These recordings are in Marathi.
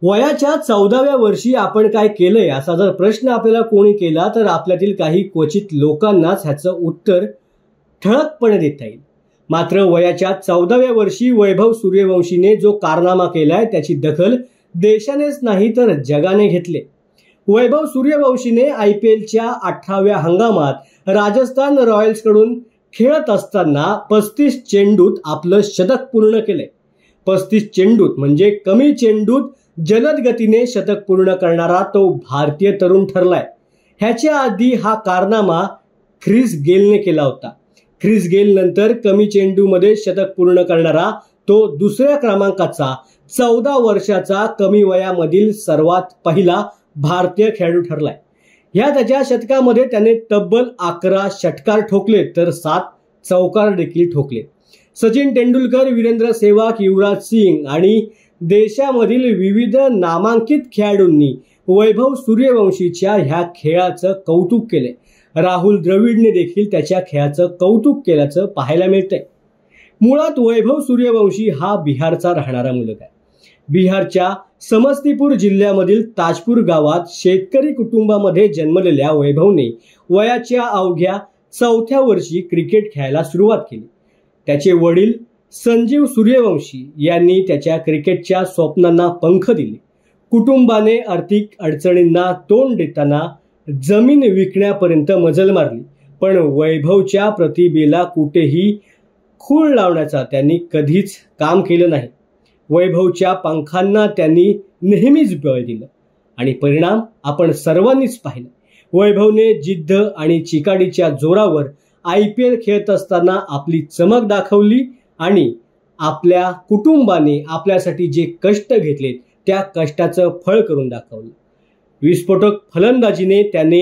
वयाच्या 14व्या वर्षी आपण काय केलंय असा जर प्रश्न आपल्याला कोणी केला तर आपल्यातील काही क्वचित लोकांनाच ह्याचं उत्तर ठळकपणे देता येईल। मात्र वयाच्या 14व्या वर्षी वैभव सूर्यवंशीने जो कारनामा केलाय त्याची दखल देशानेच नाही तर जगाने घेतले। वैभव सूर्यवंशीने IPLच्या 18व्या हंगामात राजस्थान रॉयल्स कडून खेळत असताना 35 चेंडूत आपलं शतक पूर्ण केले। 35 चेंडूत म्हणजे कमी चेंडूत जलद गतीने शतक पूर्ण करणारा तो भारतीय तरुण ठरलाय। ह्याच्या आधी हा कारनामा ख्रिस गेलने केला होता। ख्रिस गेल नंतर कमी चेंडूमध्ये शतक पूर्ण करणारा तो दुसऱ्या क्रमांकाचा 14 वर्षाचा कमी वयामधील सर्वात पहिला भारतीय खेळाडू ठरलाय। ह्या त्याच्या शतकामध्ये त्याने तब्बल 11 षटकार ठोकले तर 7 चौकार देखील ठोकले। सचिन तेंडुलकर, वीरेंद्र सेहवाग, युवराज सिंग आणि देशामधील विविध नामांकित खेळाडूंनी वैभव सूर्यवंशीच्या ह्या खेळाचं कौतुक केले। राहुल द्रविडने देखील त्याच्या खेळाचं कौतुक केल्याचं पाहायला मिळतंय। मुळात वैभव सूर्यवंशी हा बिहारचा राहणारा मुलगा आहे। बिहारच्या समस्तीपूर जिल्ह्यामधील ताजपूर गावात शेतकरी कुटुंबामध्ये जन्मलेल्या वैभवने वयाच्या अवघ्या 4थ्या वर्षी क्रिकेट खेळायला सुरुवात केली। त्याचे वडील संजीव सूर्यवंशी यांनी त्याच्या क्रिकेटच्या स्वप्नांना पंख दिले। कुटुंबाने आर्थिक अडचणींना तोंड देताना जमीन विकण्यापर्यंत मजल मारली, पण वैभवच्या प्रतिभेला कुठेही खूळ लावण्याचा त्यांनी कधीच काम केलं नाही। वैभवच्या पंखांना त्यांनी नेहमीच बळ दिलं आणि परिणाम आपण सर्वांनीच पाहिला। वैभवने जिद्द आणि चिकाटीच्या जोरावर IPL खेळत असताना आपली चमक दाखवली आणि आपल्या कुटुंबाने आपल्यासाठी जे कष्ट घेतले त्या कष्टाचं फळ करून दाखवलं। विस्फोटक फलंदाजीने त्याने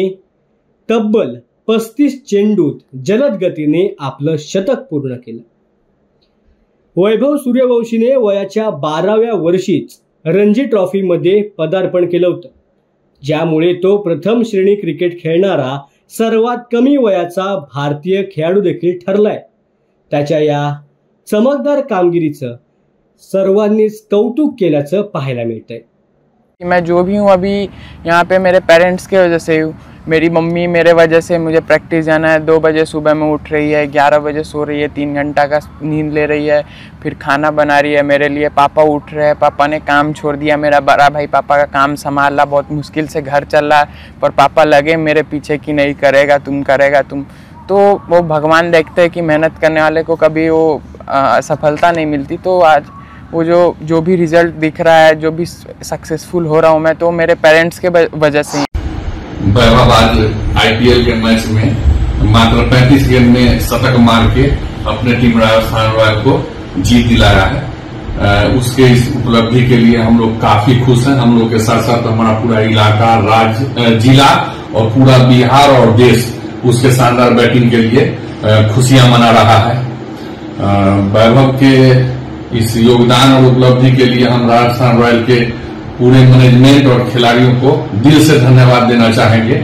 तब्बल 35 चेंडूत जलद गतीने आपलं शतक पूर्ण केलं। वैभव सूर्यवंशीने वयाच्या 12व्या वर्षीच रणजी ट्रॉफीमध्ये पदार्पण केलं होतं, ज्यामुळे तो प्रथम श्रेणी क्रिकेट खेळणारा सर्वात कमी वयाचा भारतीय खेळाडू देखील ठरलाय। त्याच्या या चमकदार कामगिरीचं सर्वांनीच कौतुक केल्याचं पाहायला मिळतंय। मैं जो भी हूँ अभी यहाँ पे मेरे पेरेंट्स के वजह से हूँ। मेरी मम्मी मेरे वजह से मुझे प्रैक्टिस जाना है, 2 बजे सुबह में उठ रही है, 11 बजे सो रही है, 3 घंटा का नींद ले रही है, फिर खाना बना रही है मेरे लिए। पापा उठ रहे हैं, पापा ने काम छोड़ दिया, मेरा बड़ा भाई पापा का काम संभाला, बहुत मुश्किल से घर चल रहा है, पर पापा लगे मेरे पीछे कि नहीं करेगा तुम। तो वो भगवान देखते हैं कि मेहनत करने वाले को कभी वो सफलता नहीं मिलती। तो आज वो जो भी रिजल्ट दिख रहा है, जो भी सक्सेसफुल हो रहा हूँ मैं, तो मेरे पेरेंट्स के वजह से। वैभव आज IPL के मैच में मात्र 35 गेंद में शतक मार के अपने टीम राजस्थान रॉयल को जीत दिलाया है। उसके इस उपलब्धि के लिए हम लोग काफी खुश हैं। हम लोग के साथ साथ हमारा पूरा इलाका, राज्य, जिला और पूरा बिहार और देश उसके शानदार बैटिंग के लिए खुशियां मना रहा है। वैभव के इस योगदान और उपलब्धि के लिए हम राजस्थान रॉयल के पूरे मैनेजमेंट और खिलाड़ियों को दिल से धन्यवाद देना चाहेंगे।